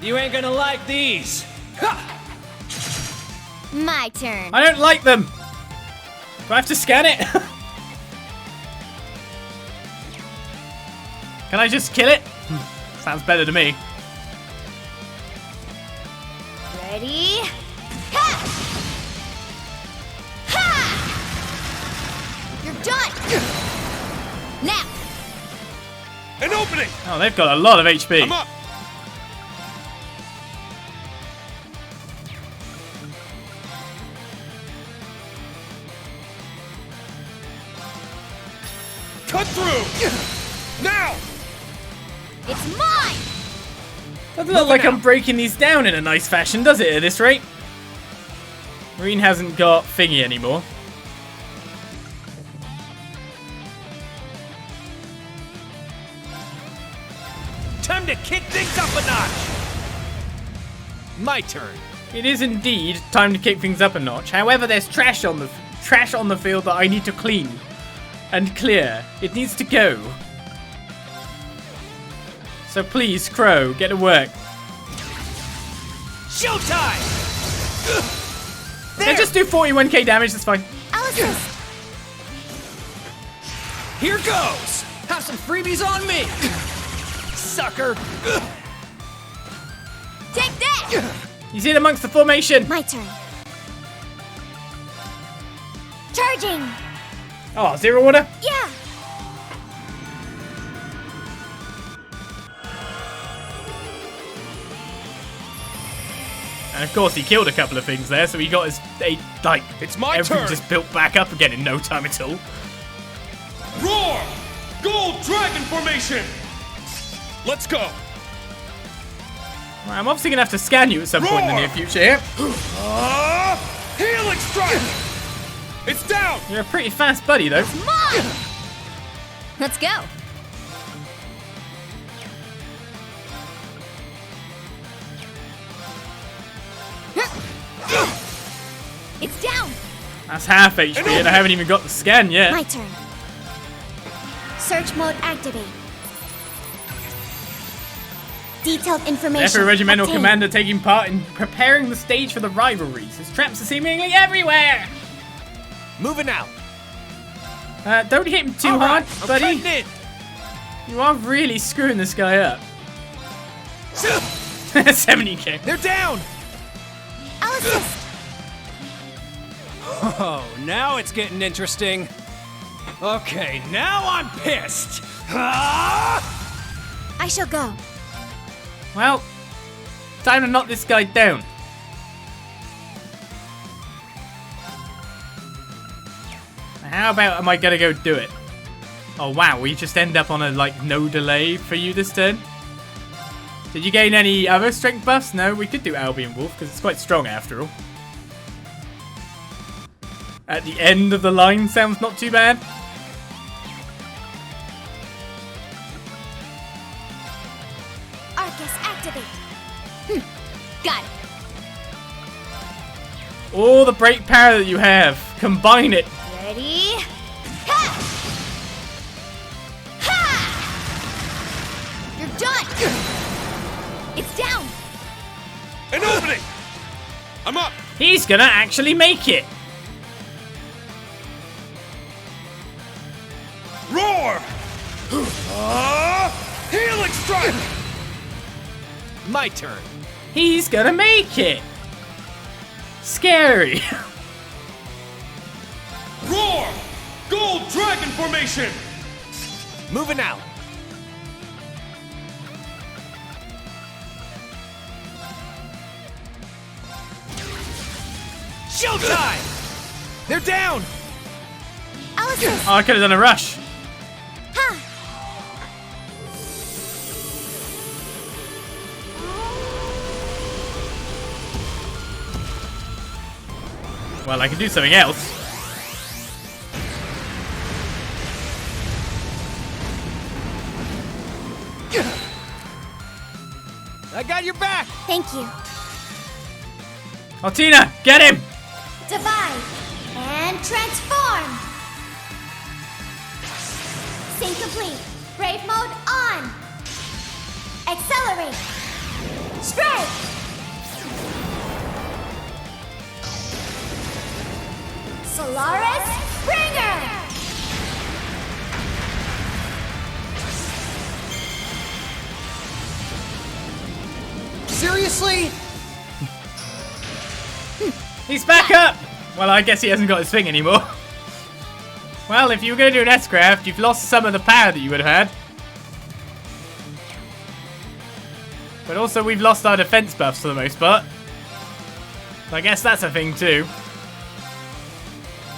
You ain't gonna like these. Ha! My turn. I don't like them. Do I have to scan it? Can I just kill it? Sounds better to me. Ready? Ha! Ha! You're done. Now. An opening! Oh, they've got a lot of HP. I'm up! Cut through! Now! It's mine. Doesn't look like I'm breaking these down in a nice fashion, does it, at this rate? Marine hasn't got thingy anymore. Time to kick things up a notch. My turn. It is indeed time to kick things up a notch. However, there's trash on the field that I need to clean and clear. It needs to go. So please, Crow, get to work. Showtime! Yeah, just do 41k damage, that's fine. Alice. Here goes! Have some freebies on me! Sucker! Take that. He's in amongst the formation. My turn. Charging. Oh, 0 order? Yeah. And of course he killed a couple of things there, so he got his, like, It's my everything turn. just built back up again in no time at all. Roar! Gold Dragon Formation! Let's go! Right, I'm obviously going to have to scan you at some point in the Roar! near future here. Healing Strike! It's down! You're a pretty fast buddy, though. Mine. Let's go. It's down. That's half HP, and I haven't even got the scan yet. My turn. Search mode activate. Detailed information. Zephyr Regimental obtained. Commander taking part in preparing the stage for the rivalries. His traps are seemingly everywhere. Moving out. Don't hit him too All hard, right, I'm buddy. cutting in. You are really screwing this guy up. 70k. They're down. Alice. Oh, now it's getting interesting. Okay, now I'm pissed. Ah! I shall go. Well, Time to knock this guy down. How about am I gonna go do it? Oh wow, we just end up on a like no delay for you this turn. Did you gain any other strength buffs? No, we could do Albion Wolf because it's quite strong after all. At the end of the line sounds not too bad. Arcus activate. Got it. All the break power that you have, combine it. Ready? Ha! Ha! You're done. It's down. An opening! I'm up! He's gonna actually make it. Roar! Healing strike! My turn. He's gonna make it. Scary. Roar! Gold dragon formation! Moving out. Showtime! They're down! Alice. Oh, I could have done a rush. Ha! Well, I can do something else. I got your back! Thank you. Altina, get him! Divide and transform. Sync complete. Brave mode on. Accelerate. Strike. Solaris Springer. Seriously? He's back up! Well, I guess he hasn't got his thing anymore. Well, if you were going to do an S-Craft, you've lost some of the power that you would have had. But also, we've lost our defense buffs for the most part. So I guess that's a thing too.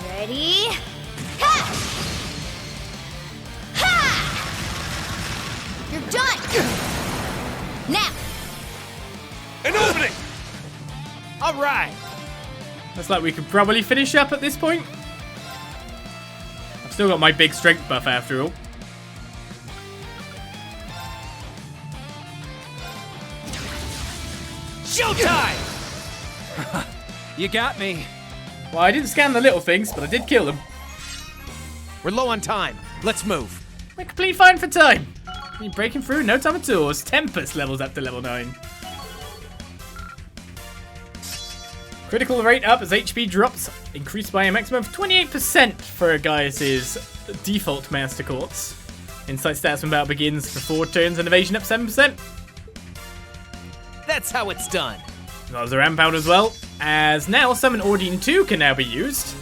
Ready? Ha! Ha! You're done. Now. An opening! All right. Looks like we could probably finish up at this point. I've still got my big strength buff after all. Showtime! You got me. Well, I didn't scan the little things, but I did kill them. We're low on time. Let's move. We're completely fine for time. We're breaking through, no time at all. It's Tempest levels up to level 9. Critical rate up as HP drops, increased by a maximum of 28% for Gaius' default Master Quartz. Insight stats when battle begins for 4 turns and evasion up 7%. That's how it's done. That was a ramp out as well, as now Summon Ordean 2 can now be used.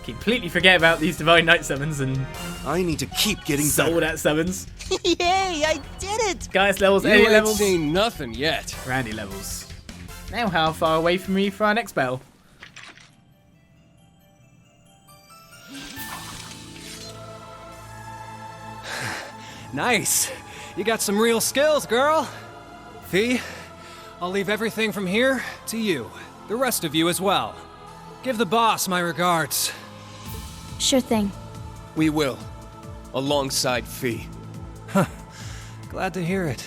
Completely forget about these Divine Knight summons and I need to keep getting better. sold at summons. Yay, I did it! Gaius levels, You Eddie ain't levels, seen nothing yet. Randy levels. Now how far away from me for our next battle? Nice. You got some real skills, girl. Fee, I'll leave everything from here to you. The rest of you as well. Give the boss my regards. Sure thing. We will. Alongside Fee. Glad to hear it.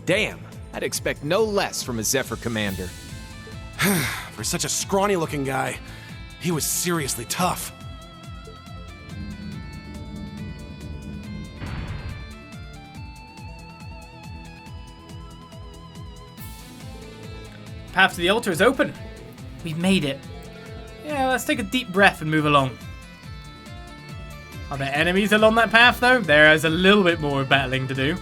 Damn, I'd expect no less from a Zephyr commander. For such a scrawny-looking guy, he was seriously tough. Path to the altar is open. We've made it. Yeah, let's take a deep breath and move along. Are there enemies along that path, though? There is a little bit more battling to do.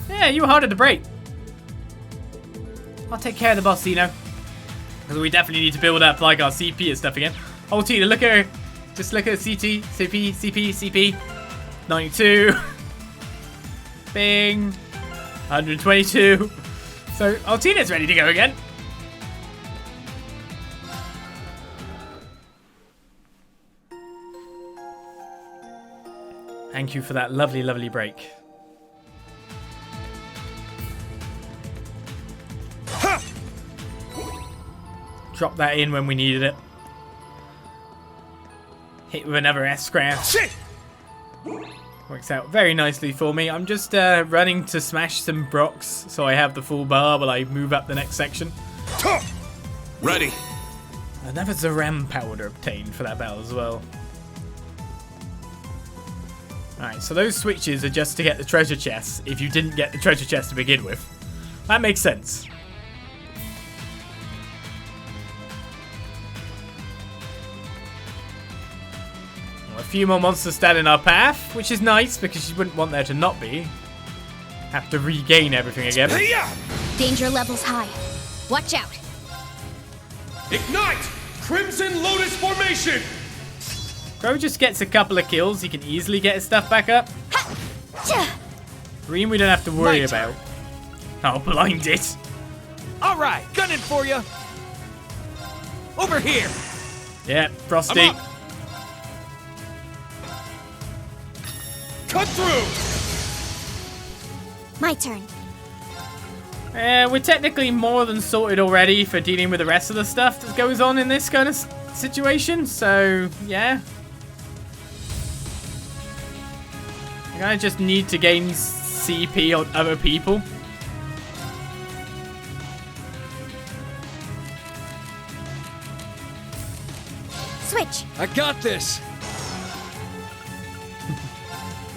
Yeah, you were harder to break. I'll take care of the boss, Xeno. Because we definitely need to build up like our CP and stuff again. Oh, Tina, look at her. Just look at CT, CP, CP, CP. 92. Bing. 122. So, Altina's ready to go again. Thank you for that lovely, lovely break. Ha! Drop that in when we needed it. Hit with another S-scram. Shit! Works out very nicely for me. I'm just running to smash some Brocks so I have the full bar while I move up the next section. Ready. Another Zarem powder obtained for that battle as well. Alright, so those switches are just to get the treasure chests if you didn't get the treasure chest to begin with. That makes sense. Well, a few more monsters stand in our path, which is nice because you wouldn't want there to not be. Have to regain everything again. Hey-ya! Danger levels high. Watch out. Ignite! Crimson Lotus Formation! Crow just gets a couple of kills, he can easily get his stuff back up. Green we don't have to worry about. I'll blind it. All right, gunning for you. Over here. Yeah, Frosty. I'm up. Cut through! My turn. We're technically more than sorted already for dealing with the rest of the stuff that goes on in this kind of situation, so yeah. I just need to gain CP on other people. Switch. I got this.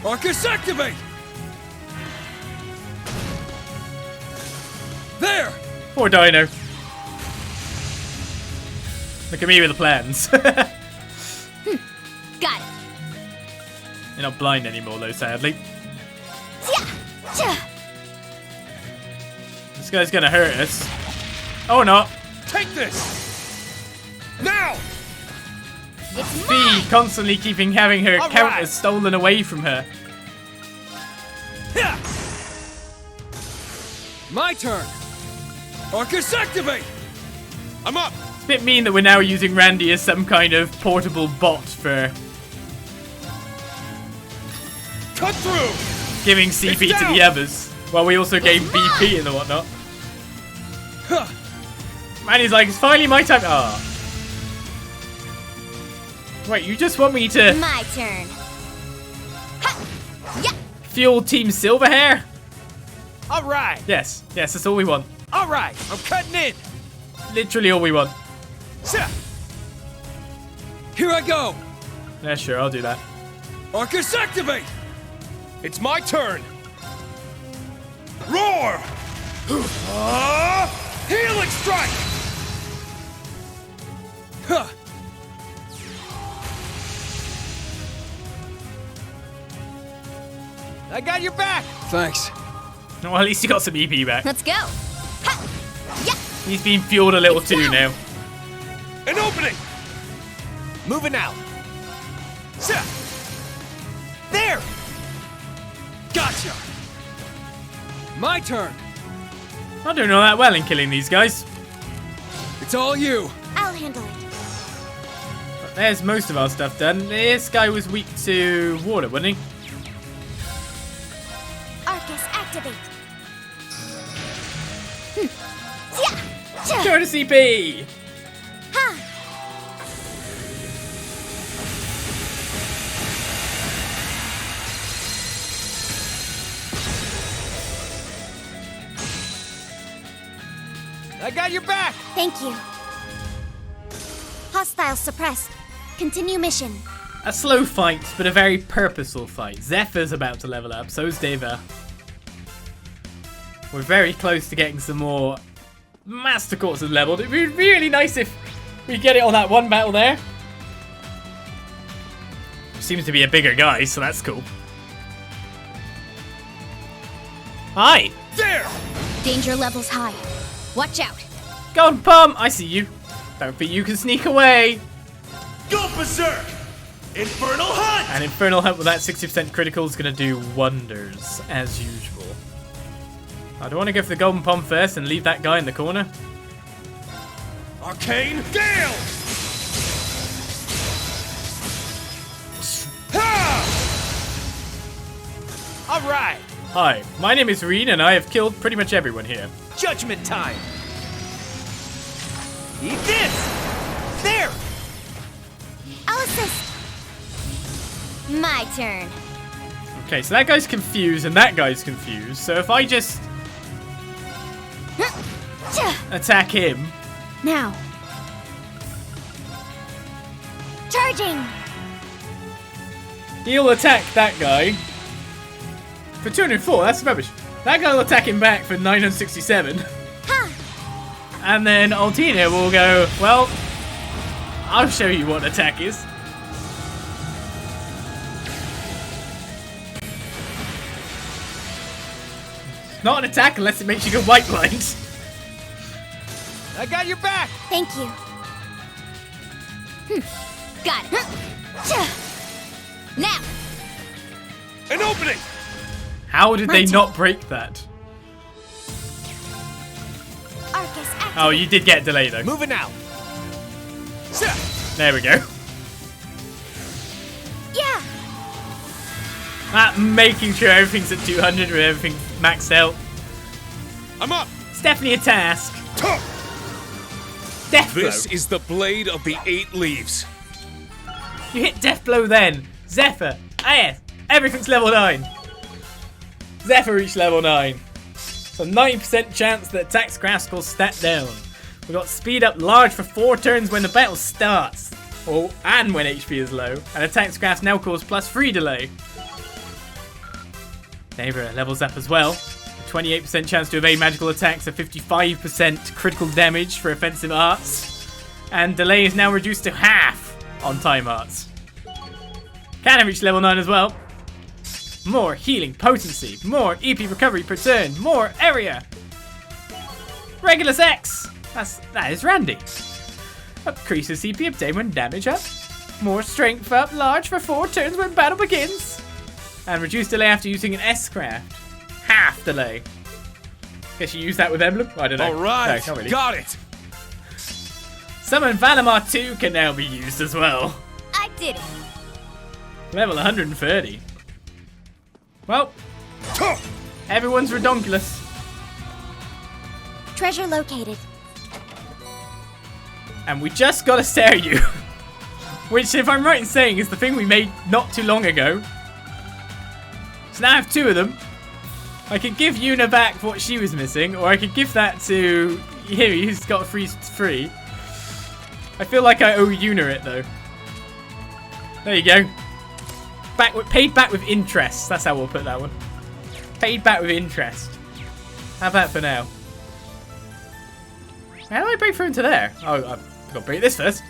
Arcus activate. There. Poor Dino. Look at me with the plans. Got it. You're not blind anymore though, sadly. This guy's gonna hurt us. Oh no! Take this! Now! It's Fee constantly having her All counters right. stolen away from her. Yeah. My turn. Arcus activate. I'm up! It's a bit mean that we're now using Randy as some kind of portable bot for Cut through! giving CP to the others, while we also gain BP and the whatnot. Huh. Man, he's like, it's finally my time. Ah. Wait, you just want me to my turn. Ha! Yeah. fuel Team Silverhair? All right. Yes, that's all we want. All right. I'm cutting in. Literally all we want. Sir. Here I go. Yeah, sure, I'll do that. Arcus activate. It's my turn! Roar! Helix Strike! Huh. I got your back. Thanks. Well, at least you got some EP back. Let's go. Ha! Yeah. He's been fueled a little too now. An opening! Moving out. Sir. There. Gotcha. My turn. Not doing all that well in killing these guys. It's all you. I'll handle it. But there's most of our stuff done. This guy was weak to water, wasn't he? Arcus activate. Yeah. Go to CP! Ha! I got your back. Thank you. Hostiles suppressed. Continue mission. A slow fight, but a very purposeful fight. Zephyr's about to level up, so's Deva. We're very close to getting some more Master Courses leveled. It'd be really nice if we get it on that one battle there. Seems to be a bigger guy, so that's cool. Hi! There! Danger levels high. Watch out. Go on, Pum! I see you. Don't think you can sneak away. Go berserk! Infernal Hunt! And Infernal Hunt with that 60% critical is going to do wonders, as usual. I don't want to go for the Golden Palm first and leave that guy in the corner. Arcane Gale! Ha! Alright, Hi, my name is Reen, and I have killed pretty much everyone here. judgment time! Eat this! There! I'll assist. My turn. Okay, so that guy's confused, and that guy's confused. So if I just attack him... Now. Charging! He'll attack that guy for 204. That's rubbish. That guy will attack him back for 967. Ha! And then Altina will go, well, I'll show you what attack is. Not an attack unless it makes you go white blind. I got your back! Thank you. Got it. Now. An opening! How did My they turn. not break that? Arcus activate. Oh, you did get a delay though. Moving out! There we go. Yeah. That making sure everything's at 200 with everything maxed out. I'm up! It's definitely a task. Tuh! Death blow. This is the blade of the 8 leaves. You hit death blow then. Zephyr. Ah yes. Everything's level 9. Zephyr reached level 9. So 90% chance that attack's grasp will stat down. We got speed up large for 4 turns when the battle starts. Oh, and when HP is low. And attack's grasp now cause +3 delay. Neighbor levels up as well. 28% chance to evade magical attacks, a 55% critical damage for offensive arts. And delay is now reduced to half on time arts. Can reach level 9 as well. More healing potency, more EP recovery per turn, more area. Regulus X! That is Randy. Increases CP obtained when damage up. More strength up large for 4 turns when battle begins. And reduced delay after using an S-craft. Half delay. Guess you use that with Emblem? I don't know. Alright, No, not really. got it! Summon Valimar 2 can now be used as well. I did it. Level 130. Well, Tuh! everyone's redonkulous. Treasure located. And we just got a Stereo. Which, if I'm right in saying, is the thing we made not too long ago. So now I have 2 of them. I could give Yuna back what she was missing, or I could give that to Hiri, who's got free. I feel like I owe Yuna it, though. There you go. Paid back with interest. That's how we'll put that one. Paid back with interest. How about for now? How do I break through into there? Oh, I've got to break this first.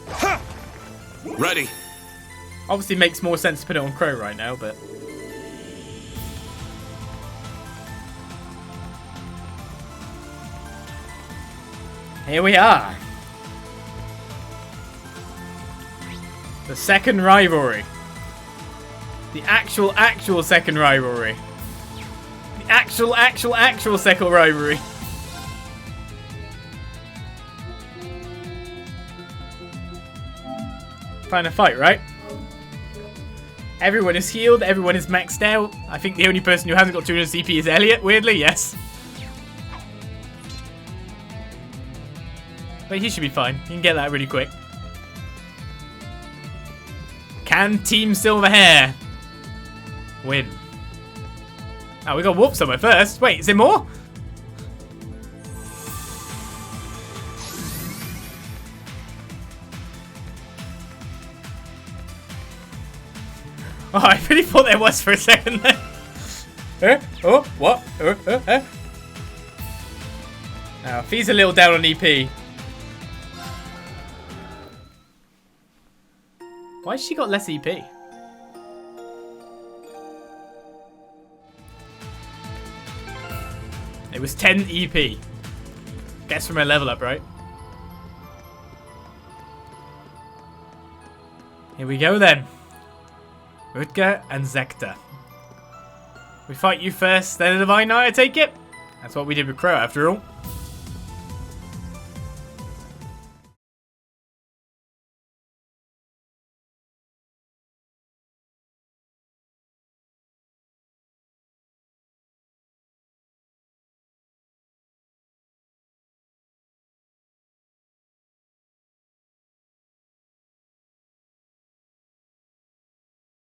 Ha! Ready. Obviously makes more sense to put it on Crow right now, but... Here we are. The Second Rivalry. The actual Second Rivalry. The actual Second Rivalry. Final fight, right? Everyone is healed, everyone is maxed out. I think the only person who hasn't got 200 CP is Elliot, weirdly, yes. But he should be fine. He can get that really quick. Can Team Silverhair win? Oh, we got to warp somewhere first. Wait, is there more? Oh, I really thought there was for a second there. Oh, what? Oh, Fee's a little down on EP. Why has she got less EP? It was 10 EP. Guess from her level up, right? Here we go then. Rutger and Zekta. We fight you first, then the Divine Knight, I take it? That's what we did with Crow after all.